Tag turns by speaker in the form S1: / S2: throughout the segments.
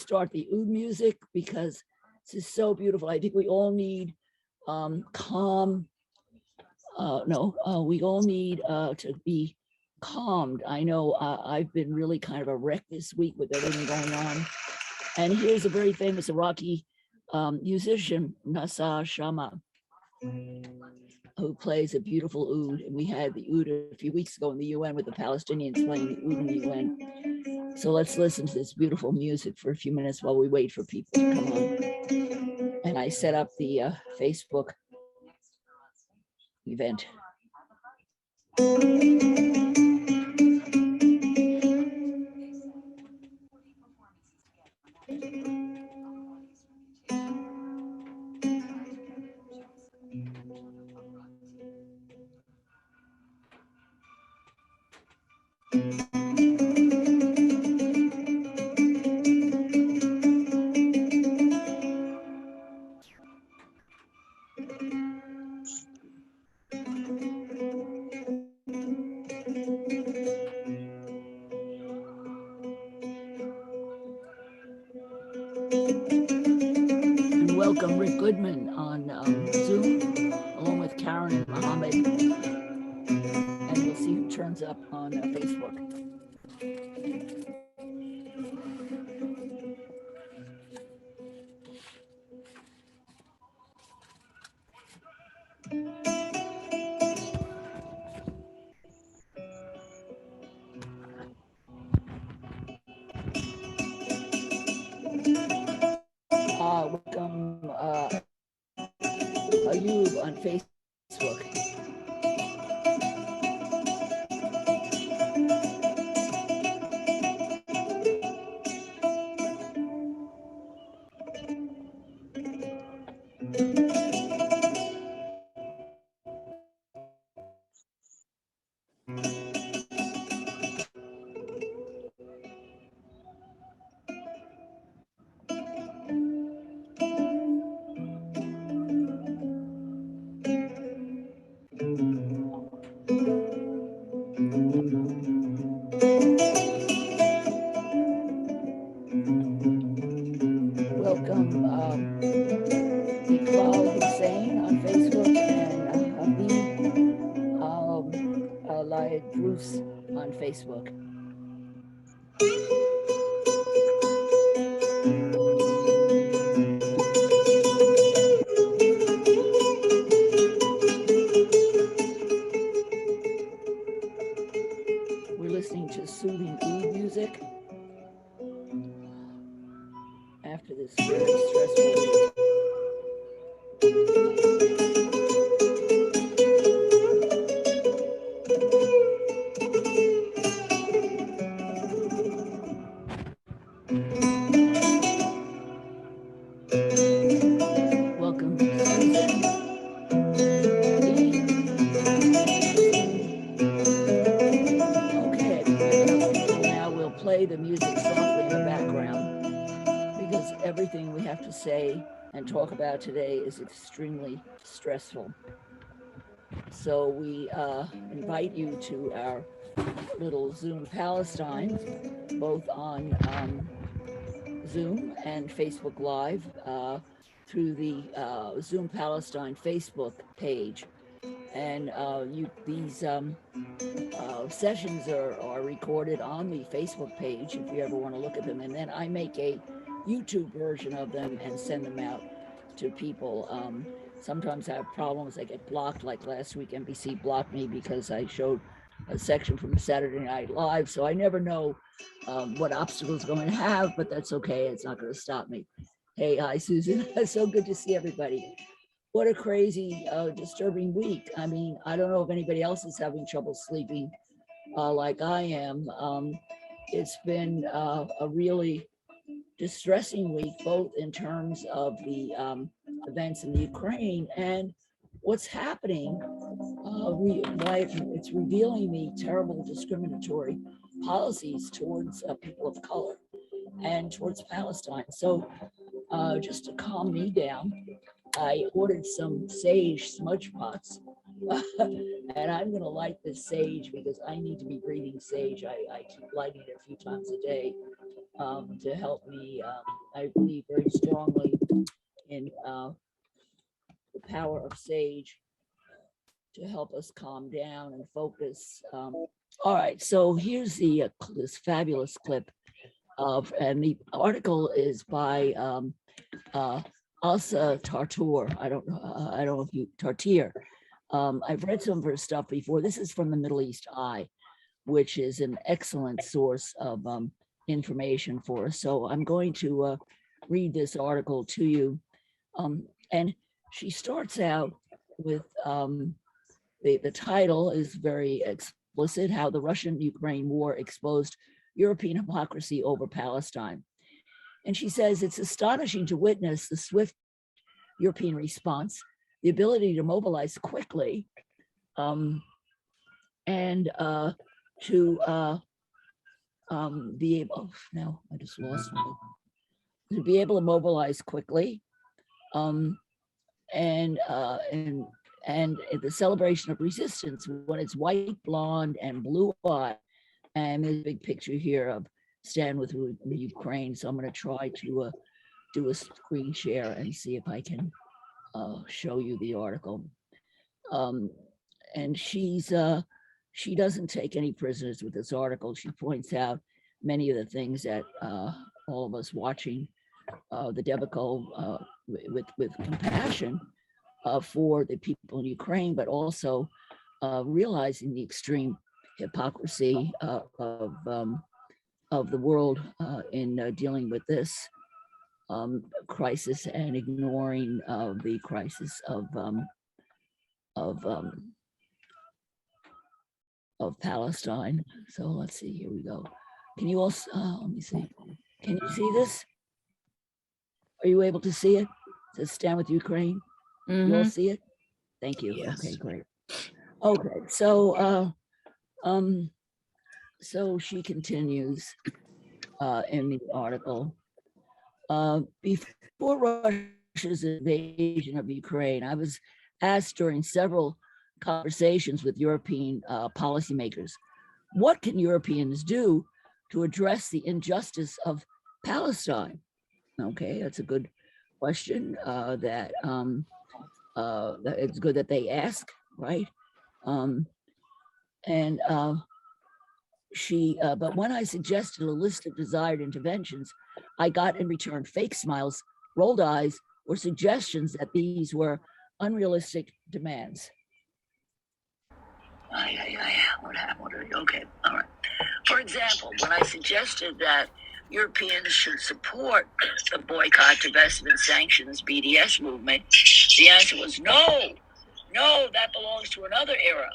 S1: start the oud music because this is so beautiful. I think we all need calm. We all need to be calmed. I know I've been really kind of a wreck this week with everything going on. And here's a very famous Iraqi musician, Salah Hammoud, who plays a beautiful oud. And we had the oud a few weeks ago in the UN with the Palestinians playing the oud in the UN. So let's listen to this beautiful music for a few minutes while we wait for people to come on. And I set up the Facebook event. Welcome Rick Goodman on Zoom, along with Karen and Mohammed. And we'll see who turns up on Facebook. Welcome Ayub on Facebook. On Facebook. We're listening to soothing oud music after this very stressful week. The music softly in the background because everything we have to say and talk about today is extremely stressful. So we invite you to our little Zoom Palestine, both on Zoom and Facebook Live through the Zoom Palestine Facebook page. And these sessions are recorded on the Facebook page if you ever want to look at them. And then I make a YouTube version of them and send them out to people. Sometimes I have problems. I get blocked, like last week NBC blocked me because I showed a section from Saturday Night Live. So I never know what obstacles I'm going to have, but that's okay. It's not going to stop me. Hey, hi, Susan. So good to see everybody. What a crazy, disturbing week. I mean, I don't know if anybody else is having trouble sleeping like I am. It's been a really distressing week, both in terms of the events in the Ukraine and what's happening. It's revealing the terrible discriminatory policies towards people of color and towards Palestine. So just to calm me down, I ordered some sage smudge pots and I'm going to light this sage because I need to be breathing sage. I keep lighting it a few times a day to help me. I believe very strongly in the power of sage to help us calm down and focus. All right, so here's this fabulous clip and the article is by Asa Tartur. I don't know if you Tartir. I've read some of her stuff before. This is from the Middle East Eye, which is an excellent source of information for us. So I'm going to read this article to you. And she starts out with the title is very explicit, how the Russian-Ukraine war exposed European hypocrisy over Palestine. And she says, it's astonishing to witness the swift European response, the ability to mobilize quickly, and to be able, now I just lost one, to be able to mobilize quickly, and the celebration of resistance when it's white, blonde, and blue-eyed. And there's a big picture here of Stand with Ukraine. So I'm going to try to do a screen share and see if I can show you the article. And she doesn't take any prisoners with this article. She points out many of the things that all of us watching the debacle with compassion for the people in Ukraine, but also realizing the extreme hypocrisy of the world in dealing with this crisis and ignoring the crisis of Palestine. So let's see, here we go. Can you also, let me see. Can you see this? Are you able to see it? It says Stand with Ukraine. You all see it? Thank you.
S2: Yes.
S1: Okay, great. Okay, so so she continues in the article. Before Russia's invasion of Ukraine, I was asked during several conversations with European policymakers, what can Europeans do to address the injustice of Palestine? Okay, that's a good question that it's good that they ask, right? But when I suggested a list of desired interventions, I got in return fake smiles, rolled eyes, or suggestions that these were unrealistic demands.
S2: What happened? Okay, all right. For example, when I suggested that Europeans should support the boycott, divestment, sanctions, BDS movement, the answer was no, that belongs to another era.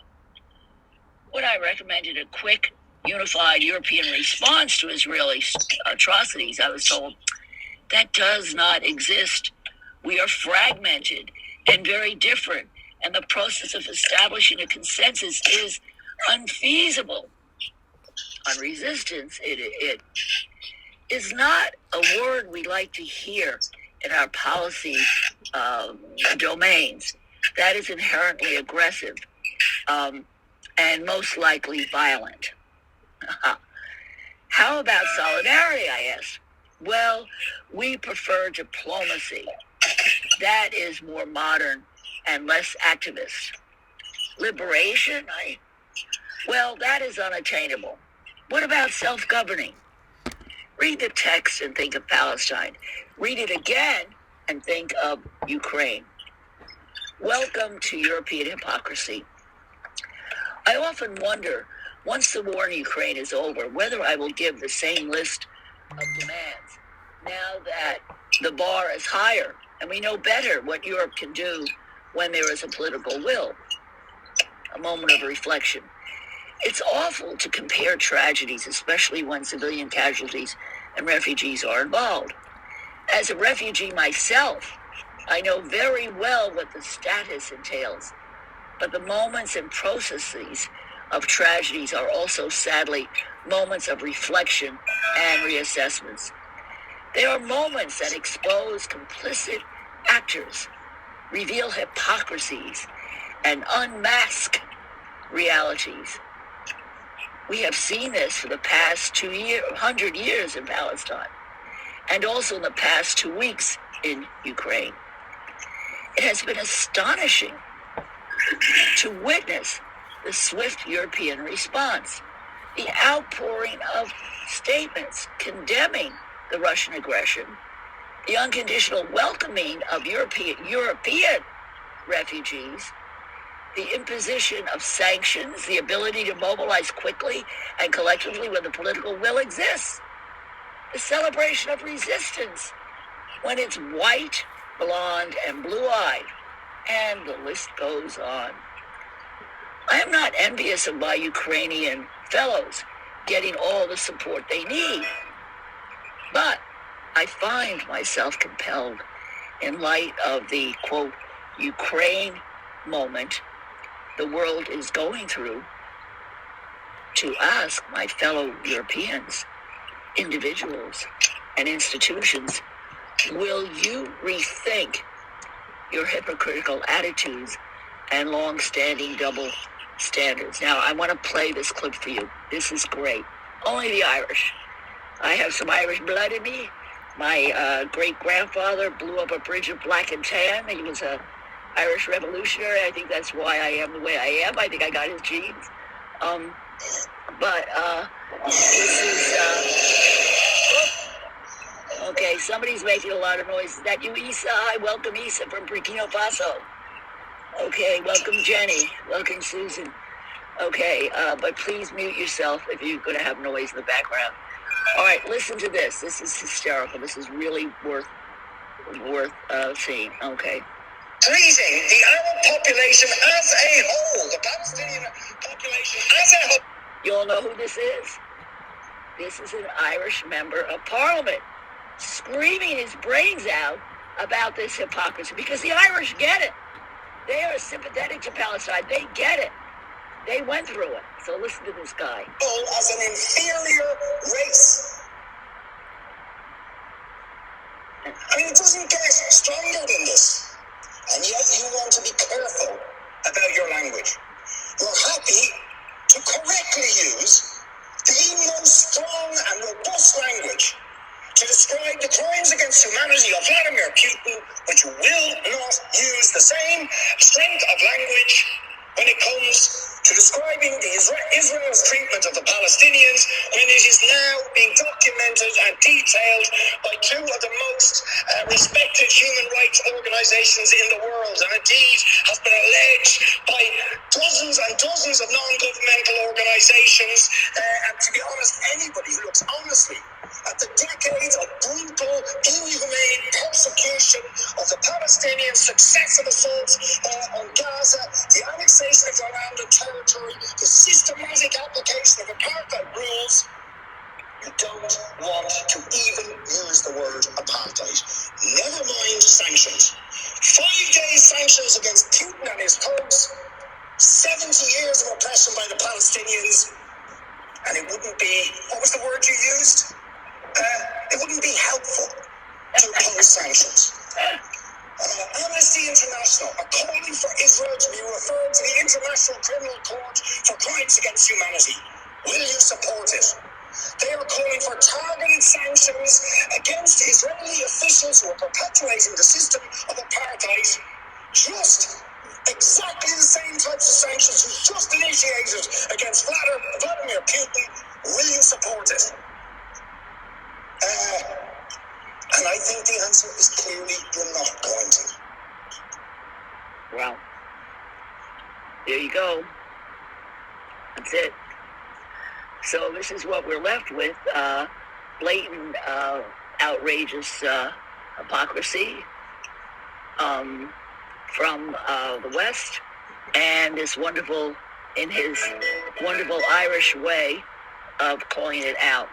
S2: When I recommended a quick, unified European response to Israeli atrocities, I was told that does not exist. We are fragmented and very different, and the process of establishing a consensus is unfeasible. On resistance, it is not a word we like to hear in our policy domains. That is inherently aggressive and most likely violent. How about solidarity, I asked? Well, we prefer diplomacy. That is more modern and less activist. Liberation? Well, that is unattainable. What about self-governing? Read the text and think of Palestine. Read it again and think of Ukraine. Welcome to European hypocrisy. I often wonder, once the war in Ukraine is over, whether I will give the same list of demands now that the bar is higher and we know better what Europe can do when there is a political will. A moment of reflection. It's awful to compare tragedies, especially when civilian casualties and refugees are involved. As a refugee myself, I know very well what the status entails, but the moments and processes of tragedies are also sadly moments of reflection and reassessments. They are moments that expose complicit actors, reveal hypocrisies, and unmask realities. We have seen this for the past 200 years in Palestine, and also in the past 2 weeks in Ukraine. It has been astonishing to witness the swift European response, the outpouring of statements condemning the Russian aggression, the unconditional welcoming of European refugees, the imposition of sanctions, the ability to mobilize quickly and collectively when the political will exists, the celebration of resistance when it's white, blonde, and blue-eyed, and the list goes on. I am not envious of my Ukrainian fellows getting all the support they need, but I find myself compelled, in light of the, quote, Ukraine moment the world is going through, to ask my fellow Europeans, individuals, and institutions, will you rethink your hypocritical attitudes and long-standing double standards? Now, I want to play this clip for you. This is great. Only the Irish. I have some Irish blood in me. My great-grandfather blew up a bridge of black and tan. He was a Irish revolutionary. I think that's why I am the way I am. I think I got his genes. This is... Okay, somebody's making a lot of noise. Is that you, Issa? Hi, welcome, Issa, from Burkina Faso. Okay, welcome, Jenny. Welcome, Susan. Okay, but please mute yourself if you're going to have noise in the background. All right, listen to this. This is hysterical. This is really worth seeing. Okay.
S3: Treating the Arab population as a whole, the Palestinian population as a whole.
S2: You all know who this is? This is an Irish member of parliament screaming his brains out about this hypocrisy, because the Irish get it. They are sympathetic to Palestine. They get it. They went through it. So listen to this guy.
S3: As an inferior race. I mean, it doesn't get stronger than this. And yet you want to be careful about your language. You're happy to correctly use the most strong and robust language to describe the crimes against humanity of Vladimir Putin, but you will not use the same strength of language when it comes to describing Israel's treatment of the Palestinians, when it is now being documented and detailed by two of the most respected human rights organizations in the world, and indeed has been alleged by dozens and dozens of non-governmental organizations, and to be honest, anybody who looks honestly at the decades of brutal, inhumane persecution of the Palestinians, successive assaults on Gaza, the annexation of their land and territory, the systematic application of apartheid rules, you don't want to even use the word apartheid. Never mind sanctions. 5-day sanctions against Putin and his thugs, 70 years of oppression by the Palestinians, and it wouldn't be, what was the word you used? It wouldn't be helpful to impose sanctions. Amnesty International are calling for Israel to be referred to the International Criminal Court for crimes against humanity. Will you support it? They are calling for targeted sanctions against Israeli officials who are perpetuating the system of apartheid. Just exactly the same types of sanctions we just initiated against Vladimir Putin. Will you support it? And I think the answer is clearly you're not going to.
S2: Well, there you go. That's it. So this is what we're left with, blatant, outrageous hypocrisy from the West, and this wonderful, in his wonderful Irish way of calling it out.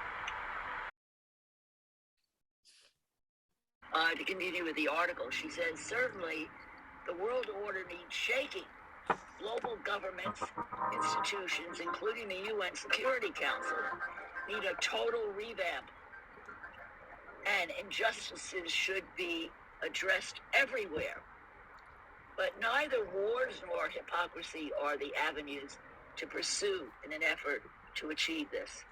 S2: To continue with the article, she says, certainly the world order needs shaking. Global governments, institutions, including the UN Security Council, need a total revamp. And injustices should be addressed everywhere. But neither wars nor hypocrisy are the avenues to pursue in an effort to achieve this.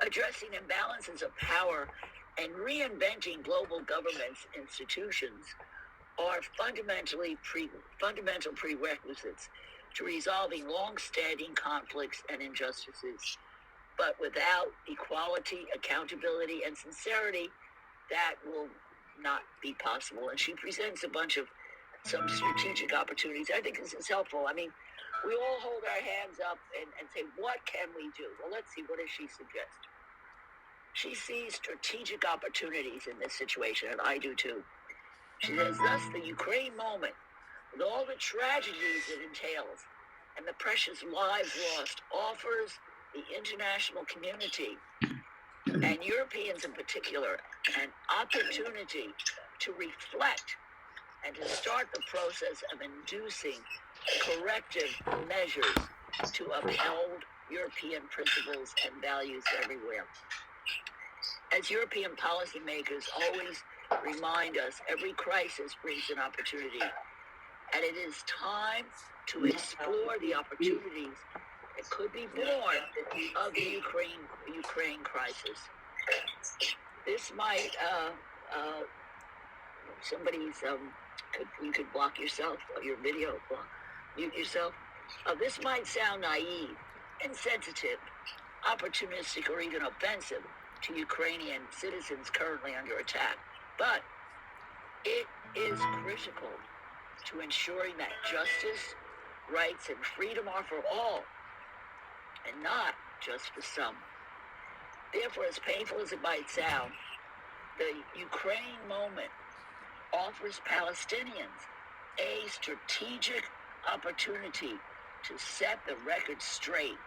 S2: Addressing imbalances of power and reinventing global governance institutions are fundamental prerequisites to resolving long-standing conflicts and injustices. But without equality, accountability, and sincerity, that will not be possible. And she presents a bunch of some strategic opportunities. I think this is helpful. I mean, we all hold our hands up and say, what can we do? Well, let's see, what does she suggest? She sees strategic opportunities in this situation, and I do too. She says, thus, the Ukraine moment, with all the tragedies it entails and the precious lives lost, offers the international community, and Europeans in particular, an opportunity to reflect and to start the process of inducing corrective measures to uphold European principles and values everywhere. As European policymakers always remind us, every crisis brings an opportunity, and it is time to explore the opportunities that could be born of the Ukraine crisis. This might, you could block yourself, or your video, mute yourself. This might sound naive, insensitive, opportunistic, or even offensive to Ukrainian citizens currently under attack, but it is critical to ensuring that justice, rights, and freedom are for all, and not just for some. Therefore, as painful as it might sound, the Ukraine moment offers Palestinians a strategic opportunity to set the record straight,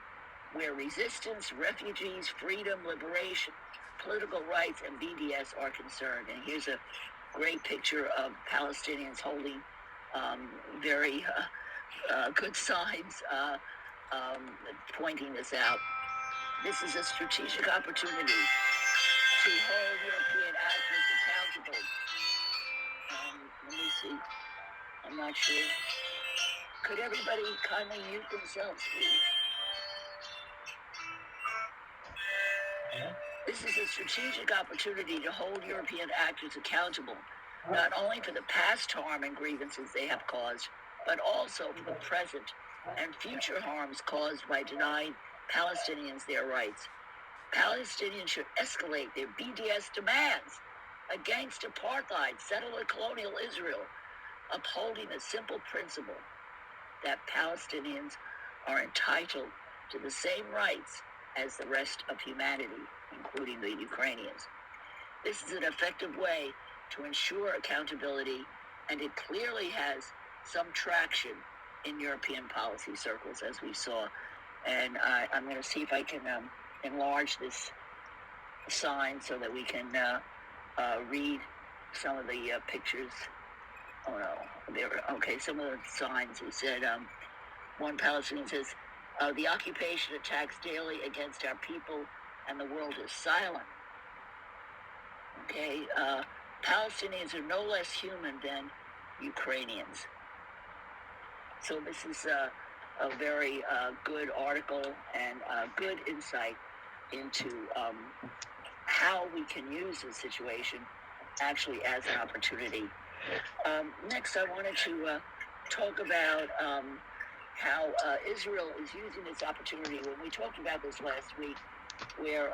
S2: where resistance, refugees, freedom, liberation, political rights, and BDS are concerned. And here's a great picture of Palestinians holding very good signs pointing this out. This is a strategic opportunity to hold European actors accountable. Let me see. I'm not sure. Could everybody kindly mute themselves, please? This is a strategic opportunity to hold European actors accountable, not only for the past harm and grievances they have caused, but also for the present and future harms caused by denying Palestinians their rights. Palestinians should escalate their BDS demands against apartheid, settler colonial Israel, upholding the simple principle that Palestinians are entitled to the same rights as the rest of humanity, including the Ukrainians. This is an effective way to ensure accountability, and it clearly has some traction in European policy circles, as we saw. And I'm going to see if I can enlarge this sign so that we can read some of the pictures. Oh no, there. Okay, some of the signs. He said, one Palestinian says, the occupation attacks daily against our people, and the world is silent. Okay, Palestinians are no less human than Ukrainians. So this is a very good article and good insight into how we can use this situation actually as an opportunity. Next, I wanted to talk about how Israel is using this opportunity. When we talked about this last week, where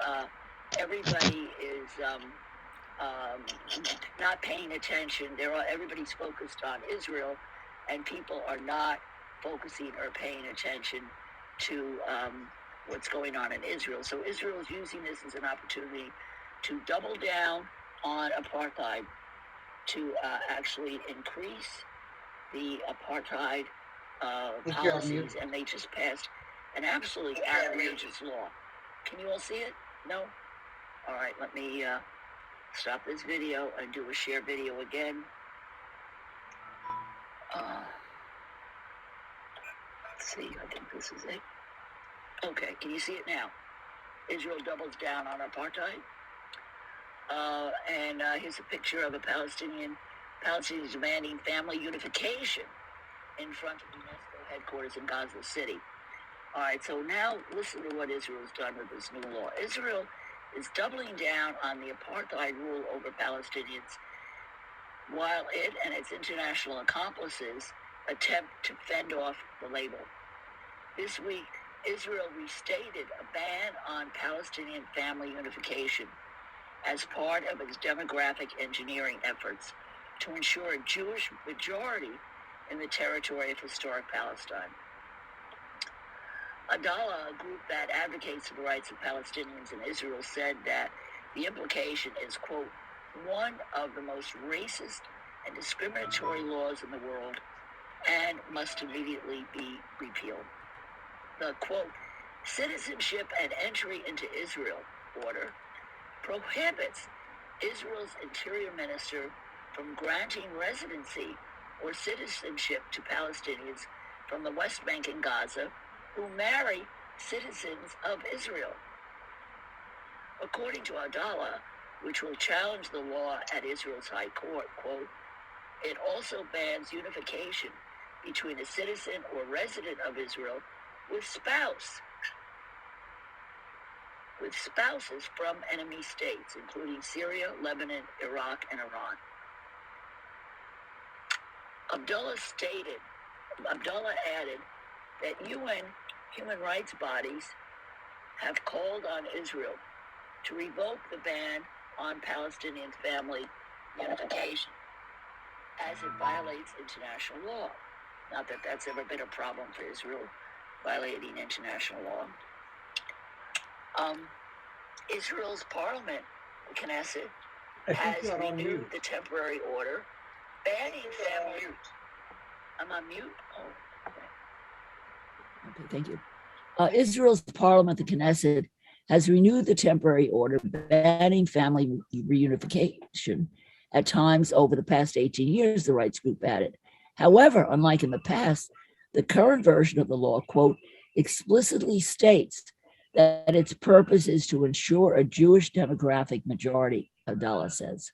S2: everybody is not paying attention. Everybody's focused on Israel, and people are not focusing or paying attention to what's going on in Israel. So Israel is using this as an opportunity to double down on apartheid, to actually increase the apartheid policies, and they just passed an absolutely outrageous law. Can you all see it? No? All right, let me stop this video and do a share video again. Let's see, I think this is it. Okay, can you see it now? Israel doubles down on apartheid. And here's a picture of a Palestinians demanding family unification in front of UNESCO headquarters in Gaza City. All right, so now listen to what Israel's done with this new law. Israel is doubling down on the apartheid rule over Palestinians while it and its international accomplices attempt to fend off the label. This week, Israel restated a ban on Palestinian family unification as part of its demographic engineering efforts to ensure a Jewish majority in the territory of historic Palestine. Adalah, a group that advocates for the rights of Palestinians in Israel, said that the implication is, quote, one of the most racist and discriminatory laws in the world and must immediately be repealed. The, quote, citizenship and entry into Israel order prohibits Israel's interior minister from granting residency or citizenship to Palestinians from the West Bank and Gaza who marry citizens of Israel. According to Adalah, which will challenge the law at Israel's High Court, quote, it also bans unification between a citizen or resident of Israel with spouses from enemy states, including Syria, Lebanon, Iraq, and Iran. Abdullah added that UN human rights bodies have called on Israel to revoke the ban on Palestinian family unification as it violates international law. Not that that's ever been a problem for Israel, violating international law. Israel's parliament, the Knesset, has renewed the temporary order banning family. I'm on mute? Oh,
S1: okay, thank you. Israel's parliament, the Knesset, has renewed the temporary order banning family reunification at times over the past 18 years, the rights group added. However, unlike in the past, the current version of the law, quote, explicitly states that its purpose is to ensure a Jewish demographic majority, Adalah says.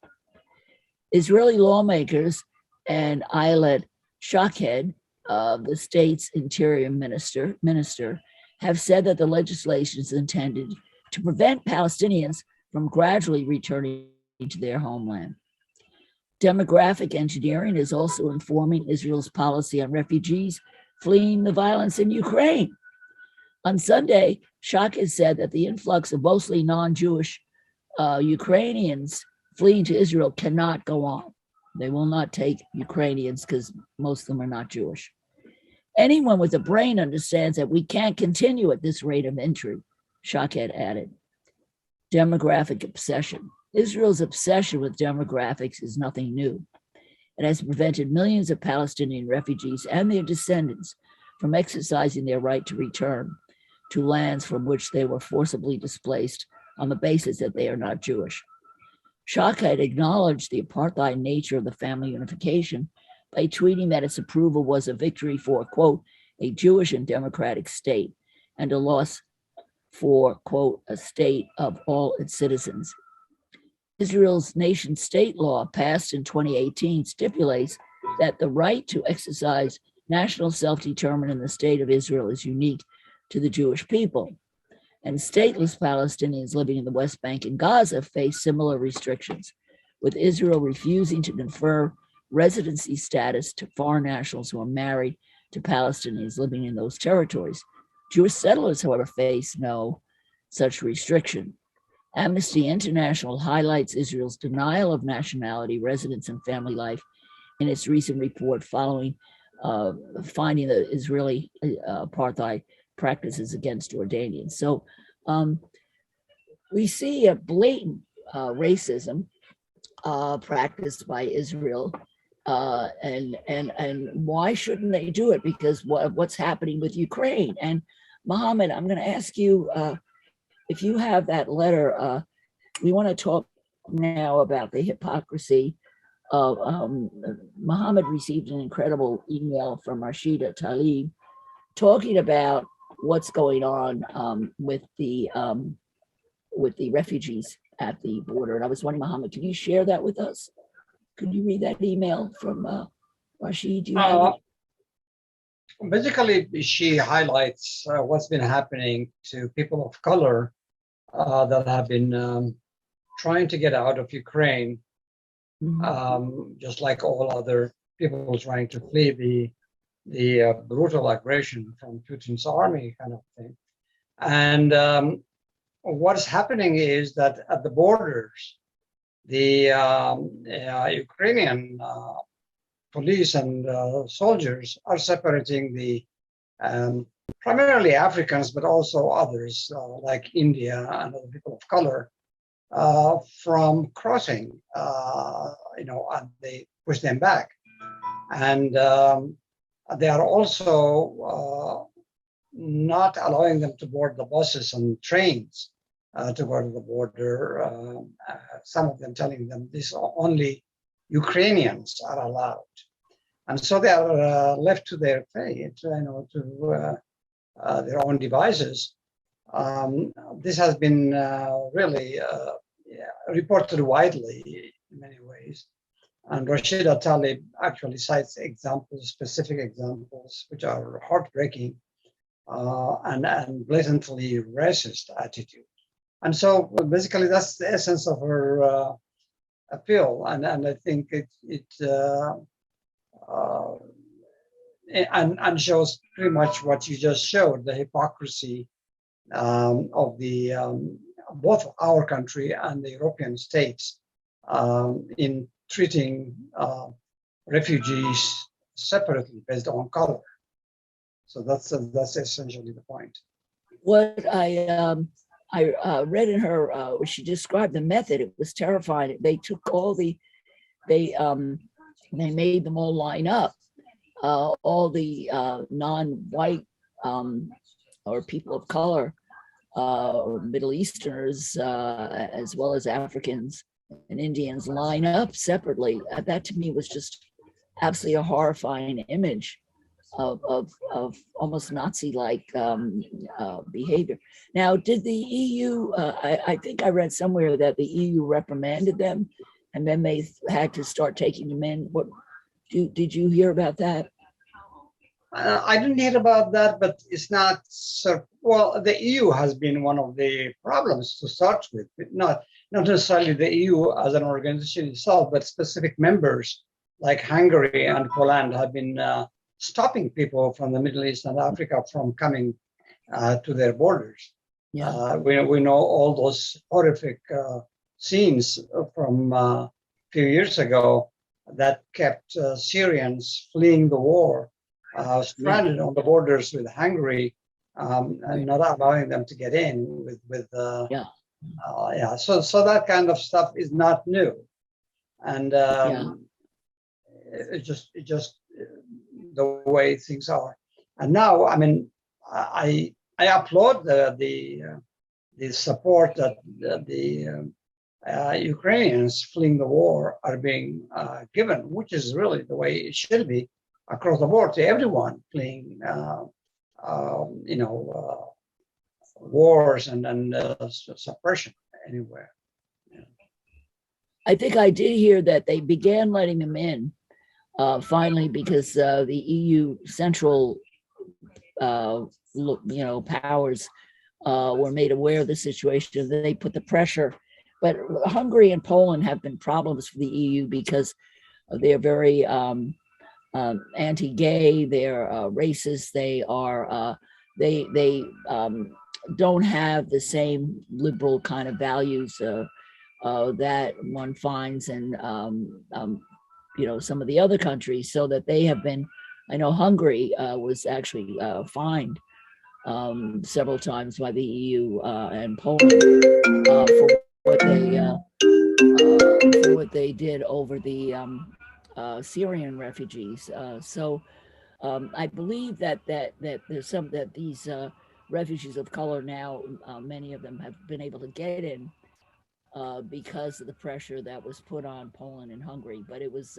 S1: Israeli lawmakers and Ayelet Shaked, the state's interior minister, have said that the legislation is intended to prevent Palestinians from gradually returning to their homeland. Demographic engineering is also informing Israel's policy on refugees fleeing the violence in Ukraine. On Sunday, Shaked said that the influx of mostly non-Jewish Ukrainians fleeing to Israel cannot go on. They will not take Ukrainians because most of them are not Jewish. Anyone with a brain understands that we can't continue at this rate of entry, Shaked added. Demographic obsession. Israel's obsession with demographics is nothing new. It has prevented millions of Palestinian refugees and their descendants from exercising their right to return to lands from which they were forcibly displaced on the basis that they are not Jewish. Shaked acknowledged the apartheid nature of the family unification by tweeting that its approval was a victory for, quote, a Jewish and democratic state and a loss for, quote, a state of all its citizens. Israel's nation-state law, passed in 2018, stipulates that the right to exercise national self-determination in the state of Israel is unique to the Jewish people. And stateless Palestinians living in the West Bank and Gaza face similar restrictions, with Israel refusing to confer residency status to foreign nationals who are married to Palestinians living in those territories. Jewish settlers, however, face no such restriction. Amnesty International highlights Israel's denial of nationality, residence, and family life in its recent report following finding the Israeli apartheid practices against Jordanians. So we see a blatant racism practiced by Israel, and why shouldn't they do it? Because what's happening with Ukraine? And Mohammed, I'm going to ask you if you have that letter. We want to talk now about the hypocrisy of Mohammed received an incredible email from Rashida Talib talking about what's going on with the refugees at the border. And I was wondering, Mohammed, can you share that with us? Could you read that email from Rashid? Do you have it?
S4: Basically, she highlights what's been happening to people of color that have been trying to get out of Ukraine, just like all other people trying to flee the brutal aggression from Putin's army, kind of thing. And what's happening is that at the borders, the Ukrainian police and soldiers are separating the primarily Africans, but also others like India and other people of color from crossing, and they push them back. And they are also not allowing them to board the buses and trains to go to the border. Some of them telling them this only Ukrainians are allowed. And so they are left to their fate, to their own devices. This has been really reported widely in many ways. And Rashida Talib actually cites examples, specific examples, which are heartbreaking and blatantly racist attitude. And so basically that's the essence of her appeal. And I think it shows pretty much what you just showed, the hypocrisy of the both our country and the European states in treating refugees separately based on color. So that's essentially the point.
S1: What I read in her, where she described the method, it was terrifying. They took they made them all line up, all the non-white or people of color, Middle Easterners, as well as Africans and Indians, line up separately. That to me was just absolutely a horrifying image of almost Nazi-like behavior. Now, did the EU, I think I read somewhere that the EU reprimanded them and then they had to start taking them in. What did you hear about that?
S4: I didn't hear about that, but it's not so. Well, the EU has been one of the problems to start with, not necessarily the EU as an organization itself, but specific members like Hungary and Poland have been stopping people from the Middle East and Africa from coming to their borders. Yeah. We know all those horrific scenes from a few years ago that kept Syrians fleeing the war, stranded on the borders with Hungary, and not allowing them to get in with So that kind of stuff is not new, and it just the way things are. And now, I mean, I applaud the support that the Ukrainians fleeing the war are being given, which is really the way it should be across the board to everyone fleeing, wars and suppression anywhere. Yeah.
S1: I think I did hear that they began letting them in finally because the EU central, powers were made aware of the situation. They put the pressure. But Hungary and Poland have been problems for the EU because they're very anti-gay, they're racist, they are they don't have the same liberal kind of values that one finds in some of the other countries. So that they have been, I know Hungary was actually fined several times by the EU and Poland for what they did over the Syrian refugees. So I believe that there's that these refugees of color now, many of them have been able to get in because of the pressure that was put on Poland and Hungary. But it was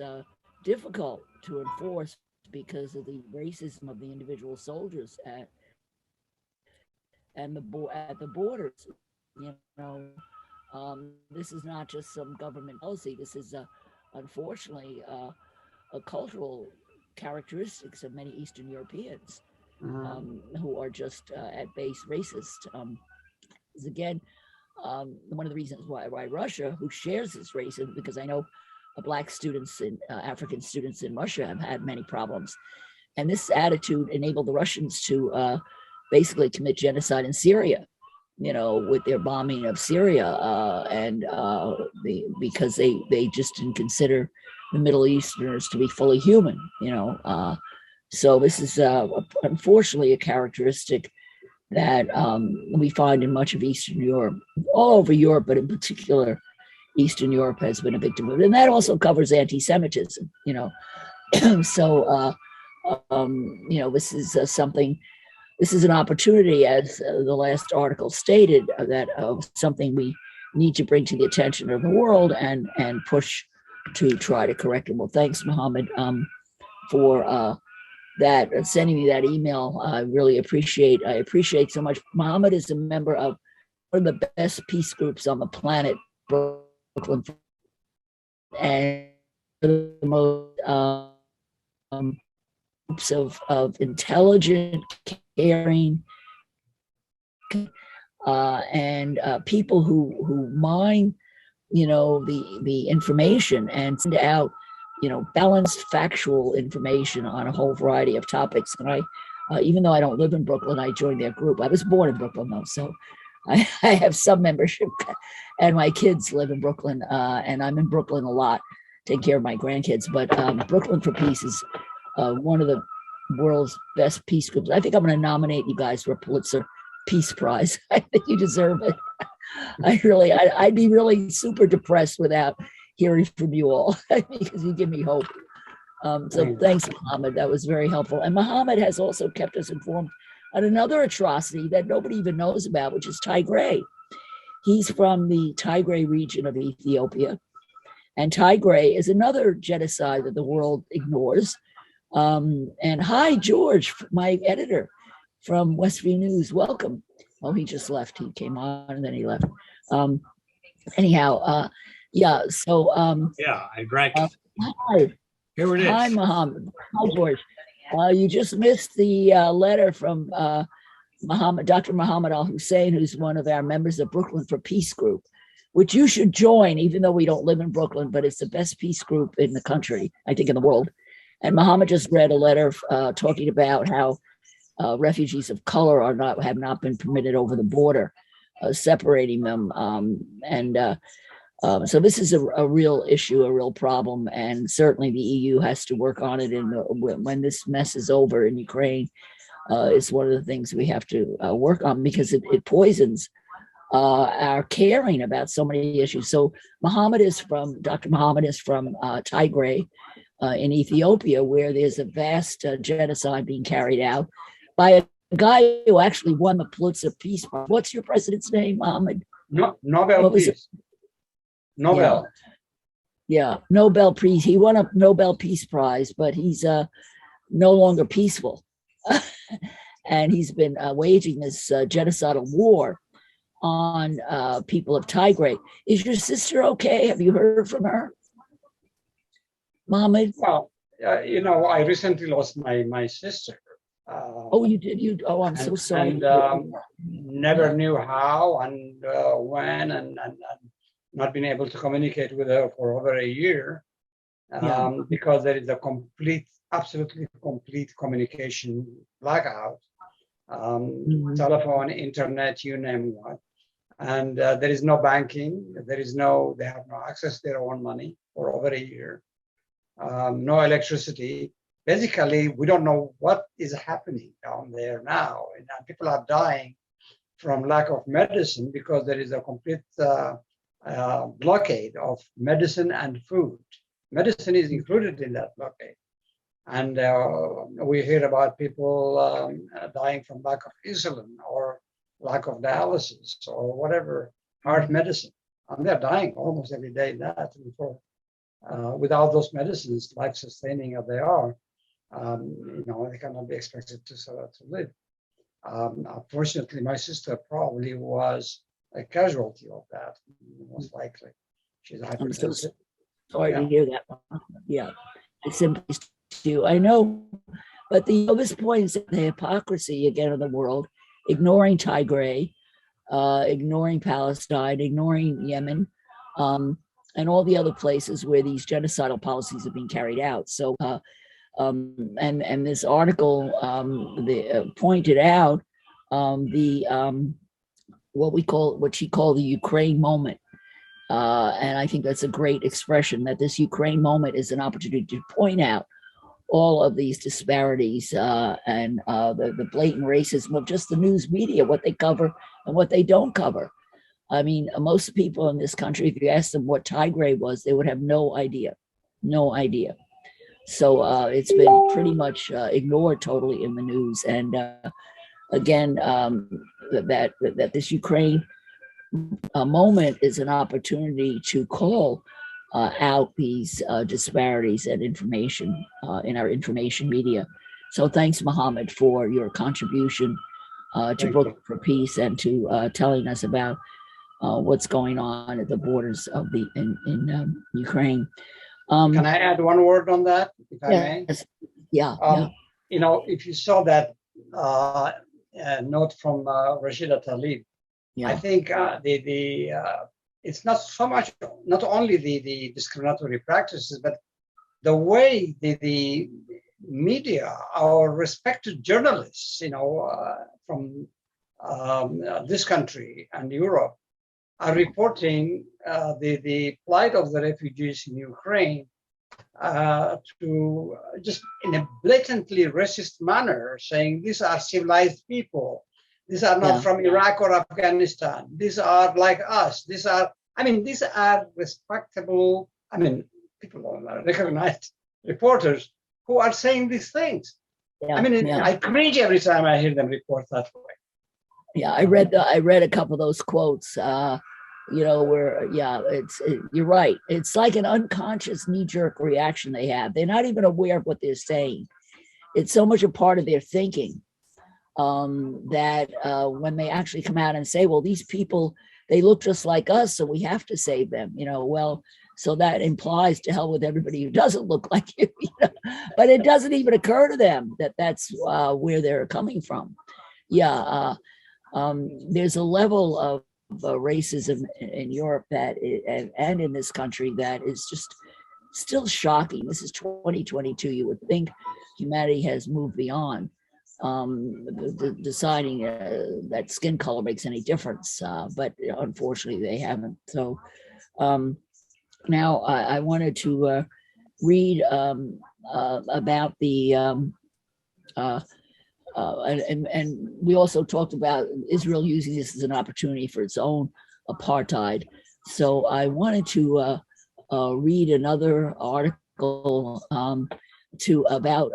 S1: difficult to enforce because of the racism of the individual soldiers at the borders. This is not just some government policy. This is unfortunately a cultural characteristics of many Eastern Europeans
S4: Mhm.
S1: who are just at base racist. Is again, one of the reasons why Russia, who shares this racism, because I know Black students and African students in Russia have had many problems. And this attitude enabled the Russians to basically commit genocide in Syria, with their bombing of Syria, because they just didn't consider the Middle Easterners to be fully human, so this is unfortunately a characteristic that we find in much of Eastern Europe, all over Europe, but in particular, Eastern Europe has been a victim of it. And that also covers anti-Semitism, So, this is something, this is an opportunity, as the last article stated, that something we need to bring to the attention of the world and push to try to correct it. Well, thanks, Mohammed, for that, sending me that email. I really appreciate so much. Mohammed is a member of one of the best peace groups on the planet, Brooklyn, and the most groups of intelligent, caring, and people who mine, the information and send out, balanced, factual information on a whole variety of topics. And I, even though I don't live in Brooklyn, I joined their group. I was born in Brooklyn, though, so I have some membership, and my kids live in Brooklyn, and I'm in Brooklyn a lot, take care of my grandkids. But Brooklyn for Peace is one of the world's best peace groups. I think I'm going to nominate you guys for a Pulitzer Peace Prize. I think you deserve it. I'd be really super depressed without hearing from you all, because you give me hope. So thanks, Mohammed. That was very helpful. And Mohammed has also kept us informed on another atrocity that nobody even knows about, which is Tigray. He's from the Tigray region of Ethiopia. And Tigray is another genocide that the world ignores. And hi, George, my editor from Westview News. Welcome. Oh, he just left. He came on and then he left. Anyhow, yeah. So
S5: yeah, I drank.
S1: Hi.
S5: Here it is.
S1: Hi, Mohammed. Hi, George. You just missed the letter from Dr. Mohammed Al Hussein, who's one of our members of Brooklyn for Peace group, which you should join, even though we don't live in Brooklyn, but it's the best peace group in the country, I think in the world. And Mohammed just read a letter talking about how refugees of color have not been permitted over the border, separating them. So this is a real issue, a real problem, and certainly the EU has to work on it. When this mess is over in Ukraine, it's one of the things we have to work on, because it poisons our caring about so many issues. So Dr. Mohammed is from Tigray in Ethiopia, where there's a vast genocide being carried out by a guy who actually won the Pulitzer Peace Prize. What's your president's name, Mohammed?
S4: Nobel Peace. Nobel.
S1: Yeah, Nobel Peace. He won a Nobel Peace Prize, but he's no longer peaceful. And he's been waging this genocidal war on people of Tigray. Is your sister okay? Have you heard from her, Mohammed?
S4: Well, I recently lost my sister.
S1: Oh, you did? I'm so sorry.
S4: And never knew how and when, and not been able to communicate with her for over a year, because there is a absolutely complete communication blackout, telephone, internet, you name what. And there is no banking. They have no access to their own money for over a year. No electricity. Basically, we don't know what is happening down there now. And people are dying from lack of medicine, because there is a complete blockade of medicine and food. Medicine is included in that blockade. And we hear about people dying from lack of insulin or lack of dialysis or whatever, heart medicine. And they're dying almost every day without those medicines, life-sustaining as they are. They cannot be expected to live. Unfortunately, my sister probably was a casualty of that, most likely. She's hypertensive.
S1: I'm so sorry to hear that. Yeah, it's simply you. I know, but this points at the hypocrisy again of the world, ignoring Tigray, ignoring Palestine, ignoring Yemen, and all the other places where these genocidal policies are being carried out. So, and this article pointed out what she called the Ukraine moment. And I think that's a great expression, that this Ukraine moment is an opportunity to point out all of these disparities and the blatant racism of just the news media, what they cover and what they don't cover. I mean, most people in this country, if you ask them what Tigray was, they would have no idea. So it's been pretty much ignored totally in the news. And again, that this Ukraine moment is an opportunity to call out these disparities and information in our information media. So thanks, Mohammad, for your contribution to Book for Peace and to telling us about what's going on at the borders of in Ukraine.
S4: Can I add one word on that, if I may?
S1: Yeah.
S4: You know, if you saw that note from Rashida Talib, I think it's not so much, not only the discriminatory practices, but the way the media, our respected journalists, you know, from this country and Europe, are reporting the plight of the refugees in Ukraine to just in a blatantly racist manner, saying these are civilized people. These are not from Iraq or Afghanistan. These are like us. These are respectable, people are recognized reporters who are saying these things. I cringe every time I hear them report that way.
S1: Yeah, I read a couple of those quotes. Where you're right. It's like an unconscious knee-jerk reaction they have. They're not even aware of what they're saying. It's so much a part of their thinking that when they actually come out and say, well, these people, they look just like us, so we have to save them, so that implies to hell with everybody who doesn't look like you, but it doesn't even occur to them that that's where they're coming from. There's a level of racism in Europe and in this country that is just still shocking. This is 2022. You would think humanity has moved beyond deciding that skin color makes any difference, but unfortunately they haven't. So now I wanted to read about the and we also talked about Israel using this as an opportunity for its own apartheid. So I wanted to read another article about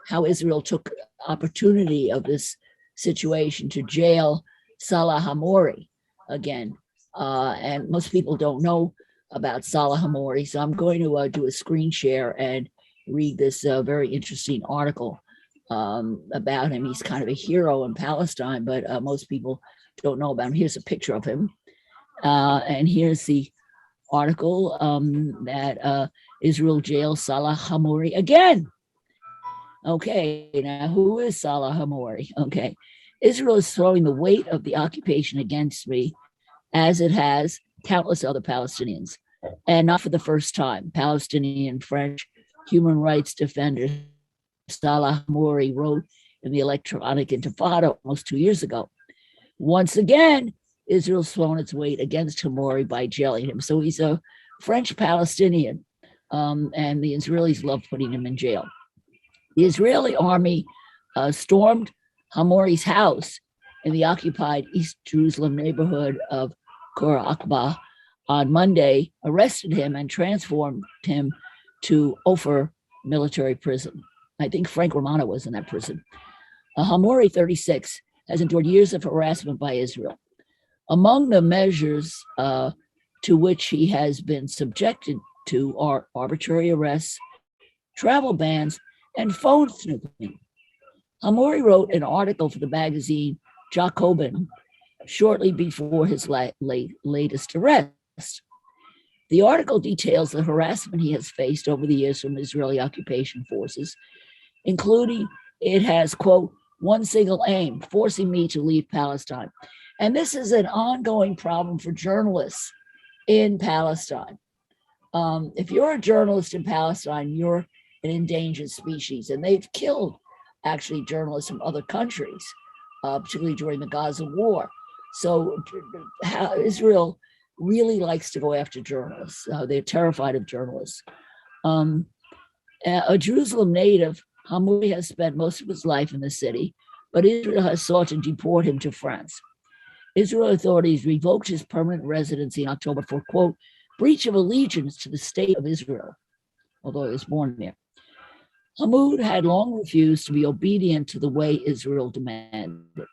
S1: how Israel took opportunity of this situation to jail Salah Hammoud again. And most people don't know about Salah Hammoud, so I'm going to do a screen share and read this very interesting article about him. He's kind of a hero in Palestine, but most people don't know about him. Here's a picture of him. And here's the article that Israel jails Salah Hammoud again. Okay, now who is Salah Hammoud? Okay, Israel is throwing the weight of the occupation against me, as it has countless other Palestinians, and not for the first time. Palestinian French human rights defender Salah Hammoud wrote in the Electronic Intifada almost 2 years ago. Once again, Israel's thrown its weight against Hammoud by jailing him. So he's a French Palestinian, and the Israelis love putting him in jail. The Israeli army stormed Hammoud's house in the occupied East Jerusalem neighborhood of Khor Akba on Monday, arrested him and transformed him to Ofer military prison. I think Frank Romano was in that prison. Hammoud, 36, has endured years of harassment by Israel. Among the measures to which he has been subjected to are arbitrary arrests, travel bans, and phone snooping. Hammoud wrote an article for the magazine Jacobin shortly before his latest arrest. The article details the harassment he has faced over the years from Israeli occupation forces, including it has, quote, one single aim, forcing me to leave Palestine. And this is an ongoing problem for journalists in Palestine. If you're a journalist in Palestine, you're an endangered species, and they've killed actually journalists from other countries, particularly during the Gaza war. So Israel really likes to go after journalists. They're terrified of journalists. A Jerusalem native, Hammoud has spent most of his life in the city, but Israel has sought to deport him to France. Israel authorities revoked his permanent residency in October for, quote, breach of allegiance to the state of Israel, although he was born there. Hammoud had long refused to be obedient to the way Israel demanded.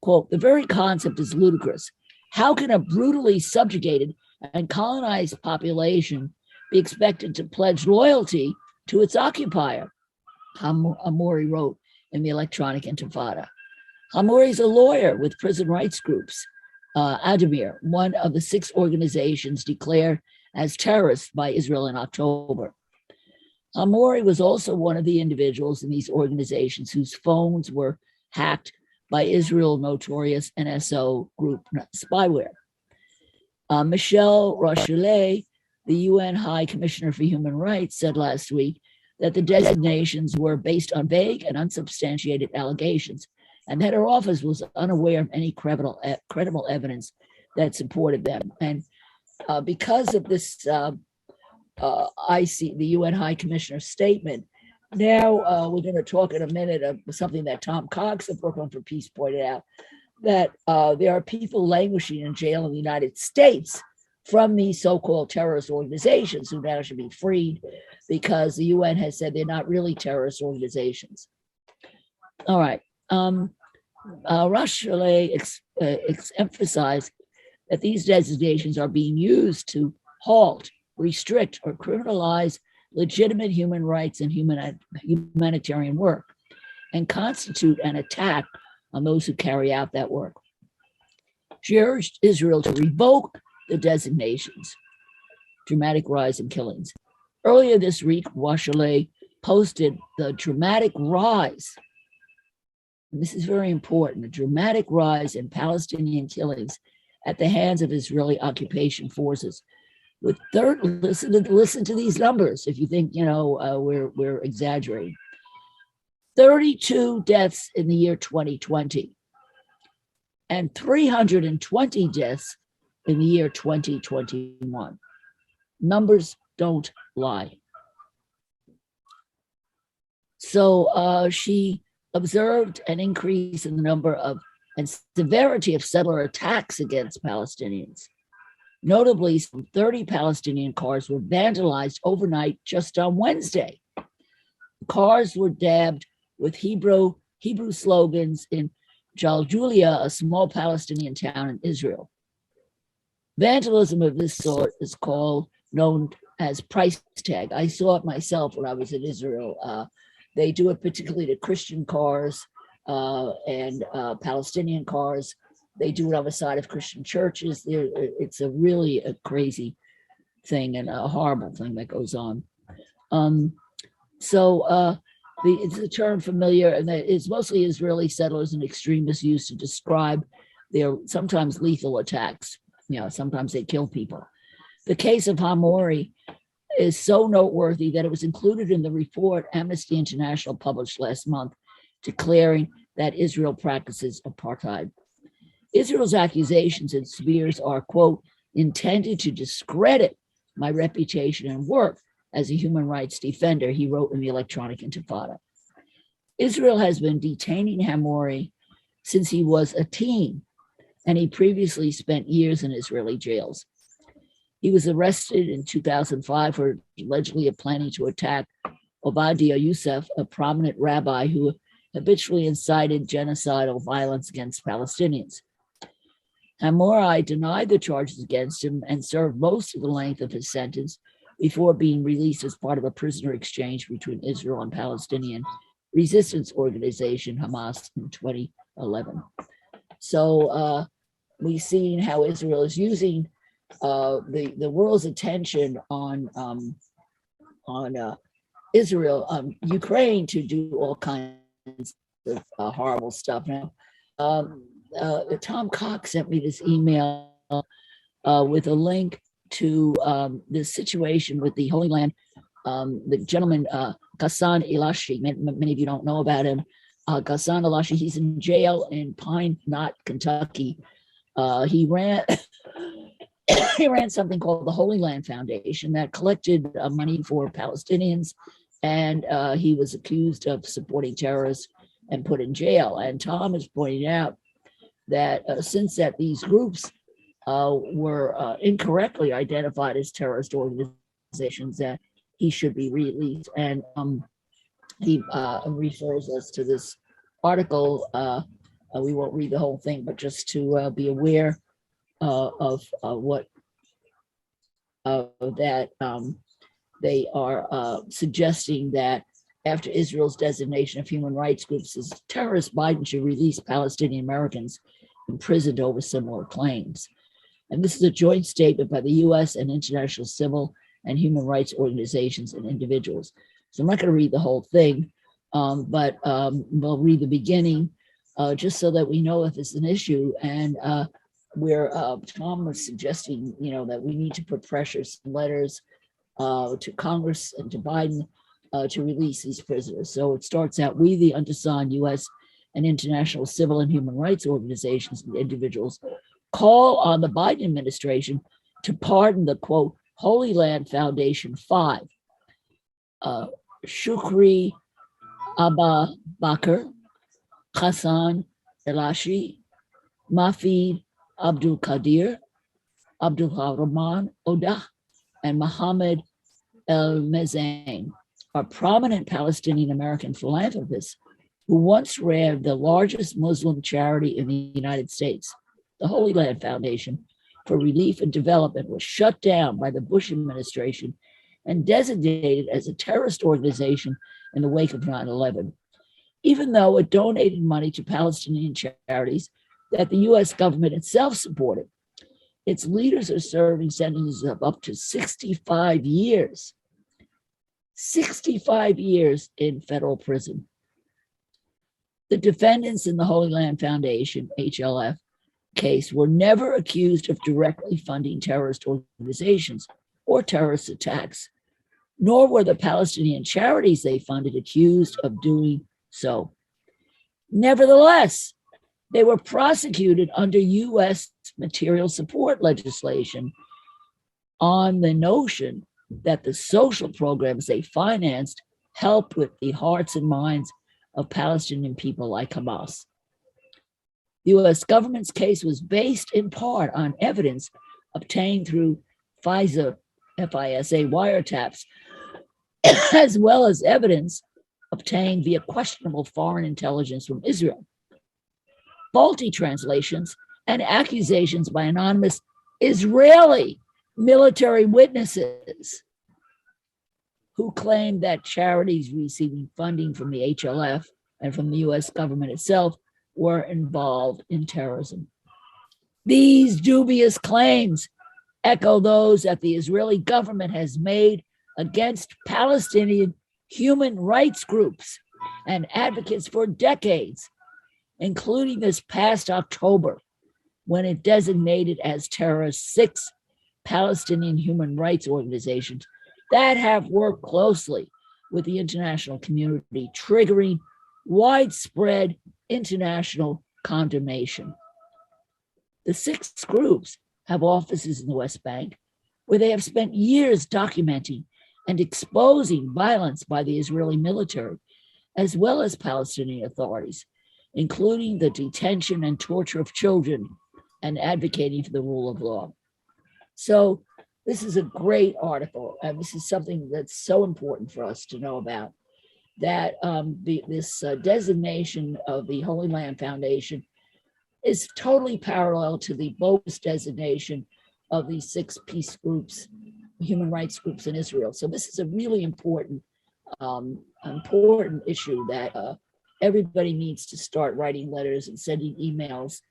S1: Quote, the very concept is ludicrous. How can a brutally subjugated and colonized population be expected to pledge loyalty to its occupier? Hammoud wrote in the Electronic Intifada. Hammoud is a lawyer with prison rights groups. Adamir, one of the 6 organizations declared as terrorists by Israel in October. Hammoud was also one of the individuals in these organizations whose phones were hacked by Israel's notorious NSO group spyware. Michelle Bachelet, the UN High Commissioner for Human Rights, said last week that the designations were based on vague and unsubstantiated allegations, and that her office was unaware of any credible evidence that supported them. And because of this the UN High Commissioner's statement, now we're going to talk in a minute of something that Tom Cox of Brooklyn for Peace pointed out, that there are people languishing in jail in the United States from these so-called terrorist organizations who now should be freed because the UN has said they're not really terrorist organizations. All right. Rashida emphasized that these designations are being used to halt, restrict, or criminalize legitimate human rights and humanitarian work, and constitute an attack on those who carry out that work. She urged Israel to revoke the designations. Dramatic rise in killings. Earlier this week, Bachelet posted the dramatic rise, and this is very important, the dramatic rise in Palestinian killings at the hands of Israeli occupation forces. With listen to these numbers if you think we're exaggerating. 32 deaths in the year 2020 and 320 deaths in the year 2021. Numbers don't lie. So she observed an increase in the number of and severity of settler attacks against Palestinians. Notably, some 30 Palestinian cars were vandalized overnight just on Wednesday. Cars were dabbed with Hebrew slogans in Jaljulia, a small Palestinian town in Israel. Vandalism of this sort is known as price tag. I saw it myself when I was in Israel. They do it particularly to Christian cars and Palestinian cars. They do it on the side of Christian churches. It's a really crazy thing and a horrible thing that goes on. It's a term familiar, and that it's mostly Israeli settlers and extremists used to describe their sometimes lethal attacks. Sometimes they kill people. The case of Hammoud is so noteworthy that it was included in the report Amnesty International published last month, declaring that Israel practices apartheid. Israel's accusations and smears are, quote, intended to discredit my reputation and work as a human rights defender, he wrote in the Electronic Intifada. Israel has been detaining Hammoud since he was a teen, and he previously spent years in Israeli jails. He was arrested in 2005 for allegedly planning to attack Obadia Youssef, a prominent rabbi who habitually incited genocidal violence against Palestinians. Hammoud denied the charges against him and served most of the length of his sentence before being released as part of a prisoner exchange between Israel and Palestinian resistance organization Hamas in 2011. So we've seen how Israel is using the world's attention on Israel, Ukraine to do all kinds of horrible stuff. Now, Tom Cox sent me this email with a link to the situation with the Holy Land. The gentleman, Ghassan Elashi, many of you don't know about him. Ghassan Elashi, he's in jail in Pine Knot, Kentucky. He ran he ran something called the Holy Land Foundation that collected money for Palestinians, and he was accused of supporting terrorists and put in jail. And Tom is pointing out that since that these groups were incorrectly identified as terrorist organizations, that he should be released. And he refers us to this article. We won't read the whole thing, but just to be aware of what that they are suggesting that after Israel's designation of human rights groups as terrorists, Biden should release Palestinian Americans imprisoned over similar claims. And this is a joint statement by the U.S. and international civil and human rights organizations and individuals. So I'm not going to read the whole thing, but we'll read the beginning just so that we know if it's an issue. And where Tom was suggesting, that we need to put pressure, some letters to Congress and to Biden to release these prisoners. So it starts out, we, the undersigned U.S. and international civil and human rights organizations and individuals, call on the Biden administration to pardon the, quote, Holy Land Foundation 5, Shukri Abba Bakr, Ghassan Elashi, Mafid Abdul Qadir, Abdul Rahman Odah, and Mohammed El Mezain are prominent Palestinian American philanthropists who once ran the largest Muslim charity in the United States. The Holy Land Foundation for Relief and Development was shut down by the Bush administration and designated as a terrorist organization in the wake of 9/11, even though it donated money to Palestinian charities that the U.S. government itself supported. Its leaders are serving sentences of up to 65 years. 65 years in federal prison. The defendants in the Holy Land Foundation, HLF, case were never accused of directly funding terrorist organizations or terrorist attacks, nor were the Palestinian charities they funded accused of doing so. Nevertheless, they were prosecuted under U.S. material support legislation on the notion that the social programs they financed helped with the hearts and minds of Palestinian people like Hamas. The U.S. government's case was based in part on evidence obtained through FISA wiretaps, as well as evidence obtained via questionable foreign intelligence from Israel. Faulty translations and accusations by anonymous Israeli military witnesses who claimed that charities receiving funding from the HLF and from the U.S. government itself were involved in terrorism. These dubious claims echo those that the Israeli government has made against Palestinian human rights groups and advocates for decades, including this past October, when it designated as terrorists 6 Palestinian human rights organizations that have worked closely with the international community, triggering widespread international condemnation. The 6 groups have offices in the West Bank, where they have spent years documenting and exposing violence by the Israeli military, as well as Palestinian authorities, including the detention and torture of children and advocating for the rule of law. So this is a great article, and this is something that's so important for us to know about, that this designation of the Holy Land Foundation is totally parallel to the bogus designation of these 6 peace groups, human rights groups in Israel. So this is a really important issue that everybody needs to start writing letters and sending emails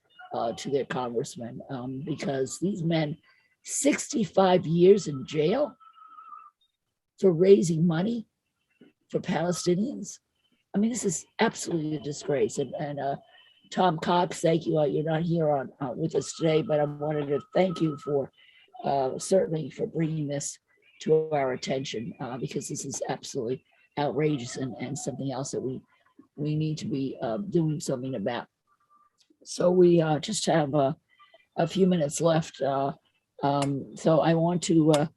S1: to their congressmen, because these men 65 years in jail for raising money for Palestinians. I mean, this is absolutely a disgrace. And Tom Cox, thank you. You're not here on with us today, but I wanted to thank you for certainly for bringing this to our attention because this is absolutely outrageous and something else that we need to be doing something about. So we just have a few minutes left. So I want to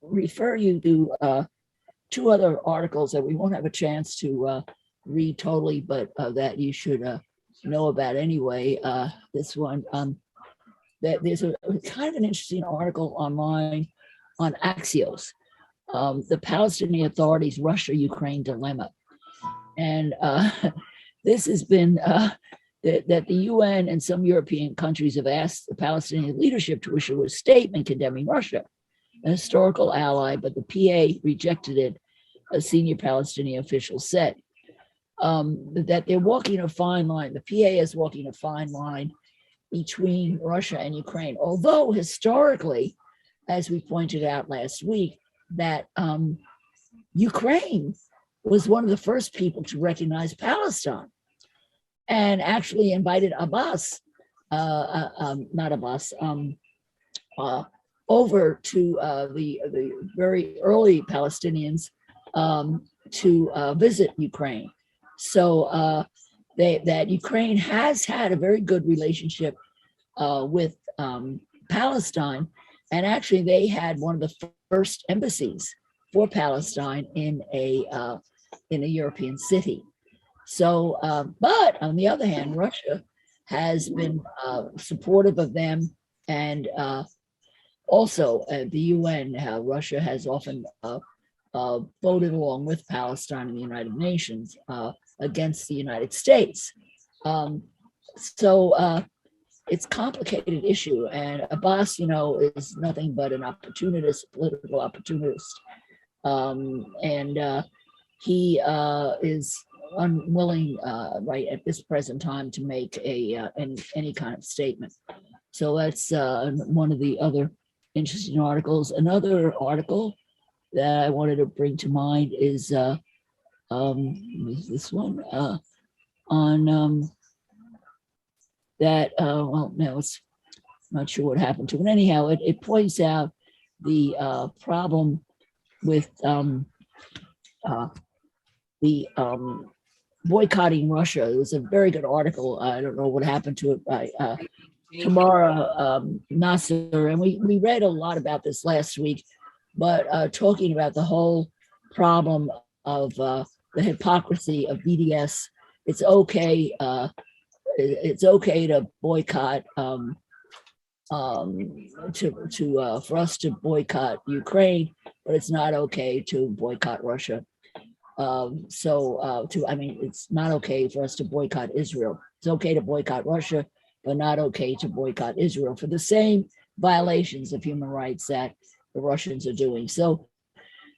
S1: refer you to two other articles that we won't have a chance to read totally, but that you should know about anyway. This one, that there's a kind of an interesting article online on Axios, the Palestinian Authority's Russia-Ukraine dilemma. And this has been that the UN and some European countries have asked the Palestinian leadership to issue a statement condemning Russia, a historical ally, but the PA rejected it, a senior Palestinian official said. That they're walking a fine line. The PA is walking a fine line between Russia and Ukraine, although historically, as we pointed out last week, that Ukraine was one of the first people to recognize Palestine and actually invited Abbas, not Abbas, over to the very early Palestinians to visit Ukraine. So that Ukraine has had a very good relationship with Palestine, and actually they had one of the first embassies for Palestine in a European city. So, but on the other hand, Russia has been supportive of them, and also the UN. Russia has often voted along with Palestine in the United Nations against the United States. So it's a complicated issue, and Abbas, is nothing but an opportunist, political opportunist, and he is unwilling, right at this present time, to make any kind of statement. So that's one of the other interesting articles. Another article that I wanted to bring to mind is this one on that. Well, no, it's not sure what happened to it. Anyhow, it points out the problem with the boycotting Russia. It was a very good article. I don't know what happened to it by Tamara Nasser, and we read a lot about this last week, but talking about the whole problem of the hypocrisy of BDS. It's okay. It's okay to boycott for us to boycott Ukraine, but it's not okay to boycott Russia. It's not okay for us to boycott Israel. It's okay to boycott Russia, but not okay to boycott Israel for the same violations of human rights that the Russians are doing. So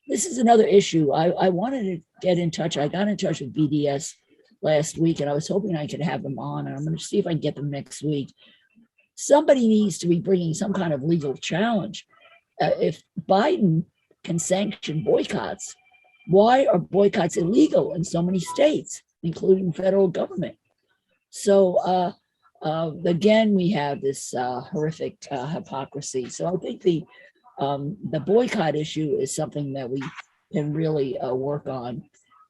S1: this is another issue. I wanted to get in touch. I got in touch with BDS last week, and I was hoping I could have them on, and I'm going to see if I can get them next week. Somebody needs to be bringing some kind of legal challenge. If Biden can sanction boycotts, why are boycotts illegal in so many states, including federal government? So again, we have this horrific hypocrisy. So I think the boycott issue is something that we can really work on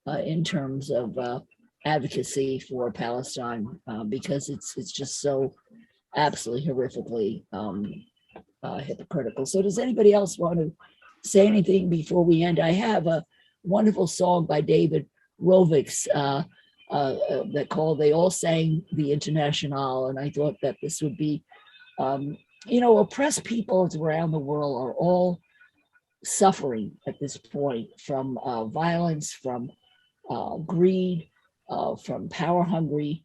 S1: in terms of advocacy for Palestine, because it's just so absolutely horrifically hypocritical. So does anybody else want to say anything before we end? I have a wonderful song by David Rovics that called "They All Sang the International," and I thought that this would be, oppressed peoples around the world are all suffering at this point from violence, from greed, from power-hungry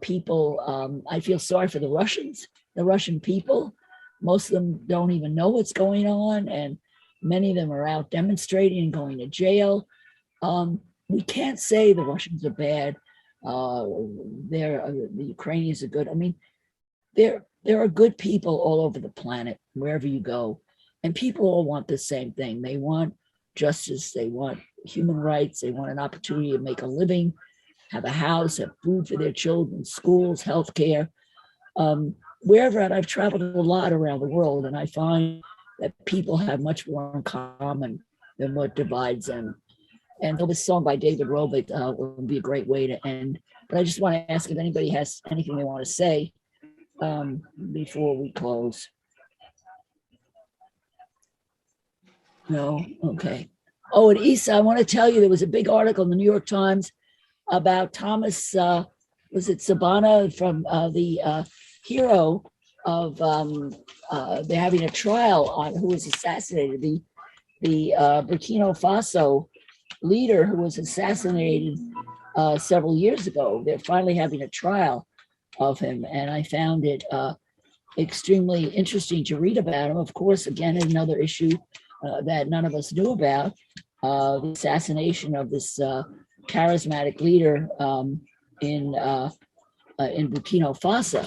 S1: people. I feel sorry for the Russian people. Most of them don't even know what's going on, and many of them are out demonstrating and going to jail. We can't say the Russians are bad. The Ukrainians are good. I mean, there are good people all over the planet, wherever you go, and people all want the same thing. They want justice, they want human rights, they want an opportunity to make a living, have a house, have food for their children, schools, healthcare. Wherever, and I've traveled a lot around the world, and I find that people have much more in common than what divides them. And this song by David Robick would be a great way to end. But I just want to ask if anybody has anything they want to say before we close. No? Okay. Oh, and Issa, I want to tell you, there was a big article in the New York Times about Thomas, was it Sabana, from the hero of, they're having a trial on who was assassinated, the Burkina Faso leader who was assassinated several years ago. They're finally having a trial of him, and I found it extremely interesting to read about him. Of course, again, another issue that none of us knew about, the assassination of this charismatic leader in Burkina Faso.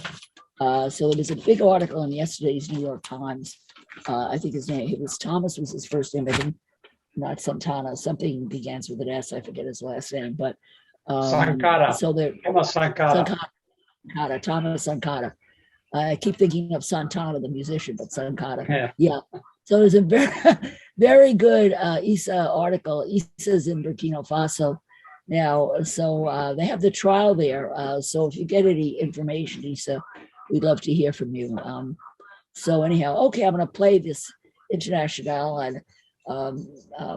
S1: So there was a big article in yesterday's New York Times. I think his name, it was Thomas was his first name, I think, not Santana, something begins with an S, I forget his last name, but
S4: Sankara.
S1: So there,
S4: Thomas Sankara.
S1: Thomas Sankara. I keep thinking of Santana, the musician, but Sankara.
S4: Yeah.
S1: So there's a very, very good Issa article. Issa's in Burkina Faso now. So they have the trial there. So if you get any information, Issa, we'd love to hear from you. So anyhow, okay, I'm going to play this International and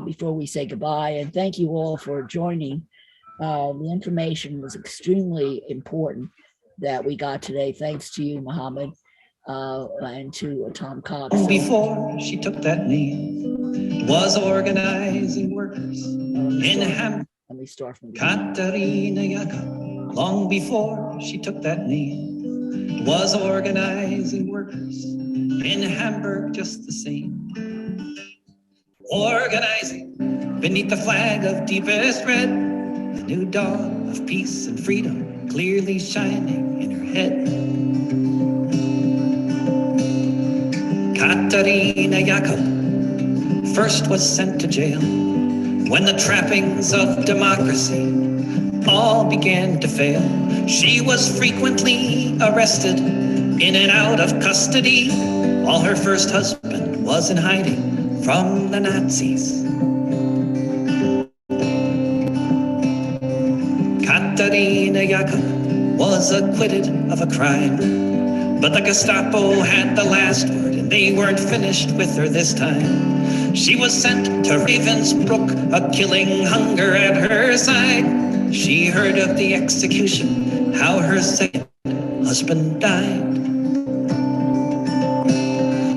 S1: before we say goodbye, and thank you all for joining. The information was extremely important that we got today. Thanks to you, Mohammed, and to Tom Cobb. So,
S5: before she took that name, was organizing workers in Hamburg.
S1: let me start from the
S5: Katarina Jakob, long before she took that name, was organizing workers in Hamburg just the same. Organizing beneath the flag of deepest red, the new dawn of peace and freedom clearly shining in her head. Katarina Jakob first was sent to jail when the trappings of democracy all began to fail. She was frequently arrested in and out of custody while her first husband was in hiding from the Nazis. Katarina Jakob was acquitted of a crime, but the Gestapo had the last word and they weren't finished with her this time. She was sent to Ravensbrück, a killing hunger at her side. She heard of the execution, how her second husband died.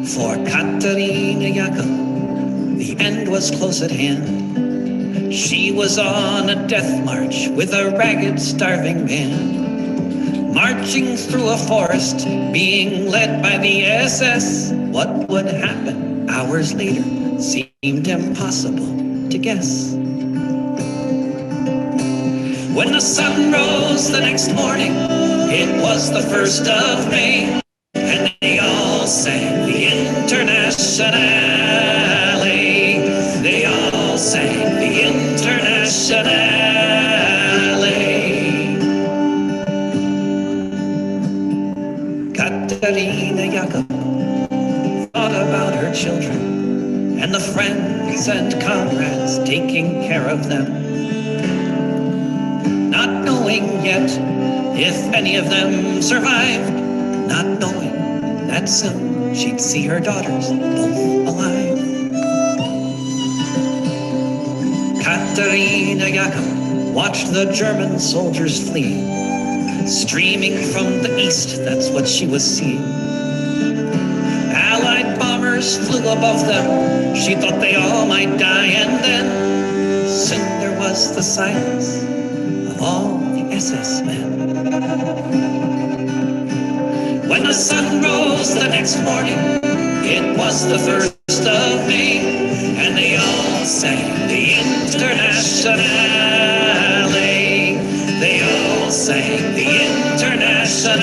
S5: For Katarina Jakob, the end was close at hand. She was on a death march with a ragged, starving band, marching through a forest, being led by the SS. What would happen hours later seemed impossible to guess. When the sun rose the next morning, it was the 1st of May, and they all sang the Internationale. They all sang the Internationale. Katarina Jakob thought about her children and the friends and comrades taking care of them, not knowing yet if any of them survived, not knowing that soon she'd see her daughters both alive. Katarina Jakob watched the German soldiers flee, streaming from the east, that's what she was seeing. Allied bombers flew above them, she thought they all might die, and then soon there was the silence of all the SS men. When the sun rose the next morning, it was the 1st of May, and they all sang the Internationale. They all sang the Internationale.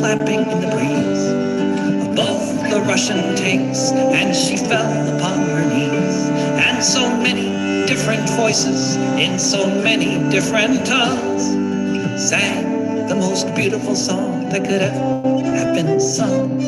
S5: flapping in the breeze above the Russian tanks, and she fell upon her knees. And so many different voices in so many different tongues sang the most beautiful song that could ever have been sung.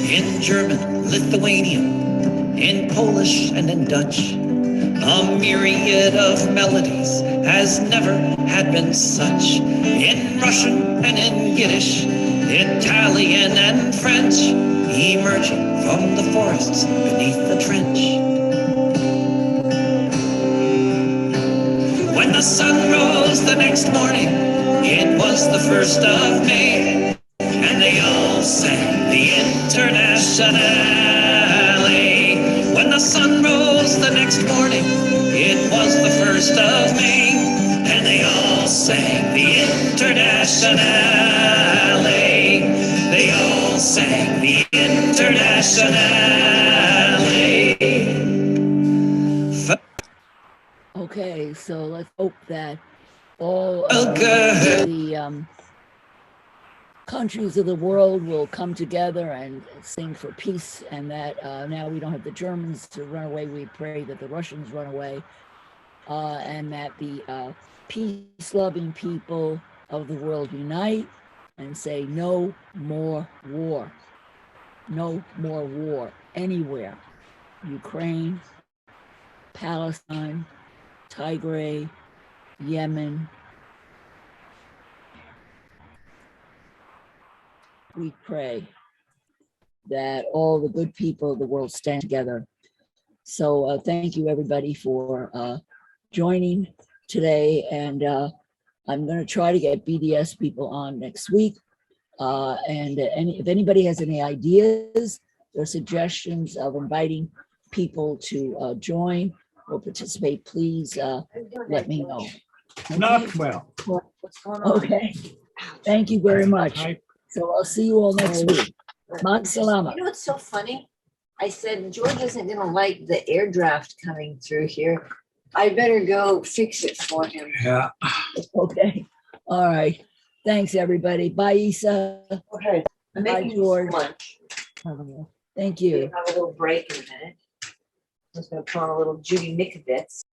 S5: In German, Lithuanian, in Polish and in Dutch, a myriad of melodies has never had been such. In Russian and in Yiddish, Italian and French, emerging from the forests beneath the trench. When the sun rose the next morning, it was the 1st of May, and they all sang the Internationale. When the sun rose the next morning, it was the 1st of May, and they all sang the Internationale. They all sang the Internationale.
S1: Okay, so let's hope that all the countries of the world will come together and sing for peace, and that now we don't have the Germans to run away. We pray that the Russians run away, and that the peace-loving people of the world unite and say no more war. No more war anywhere. Ukraine, Palestine, Tigray, Yemen. We pray that all the good people of the world stand together. So thank you everybody for joining today. And I'm going to try to get BDS people on next week. And if anybody has any ideas or suggestions of inviting people to join or participate, please let me know. Okay?
S6: Not well.
S7: What's going on?
S1: Okay. Thank you very much. So I'll see you all next week. Ma'as salama.
S7: You know what's so funny? I said, George isn't going to like the air draft coming through here. I better go fix it for him.
S6: Yeah.
S1: Okay. All right. Thanks, everybody. Bye, Isa.
S7: Okay. I'm
S1: Bye,
S7: making
S1: George.
S7: lunch.
S1: Thank
S7: We'll
S1: you.
S7: have a little break in a minute. I'm just going to put on a little Judy Nikovitz.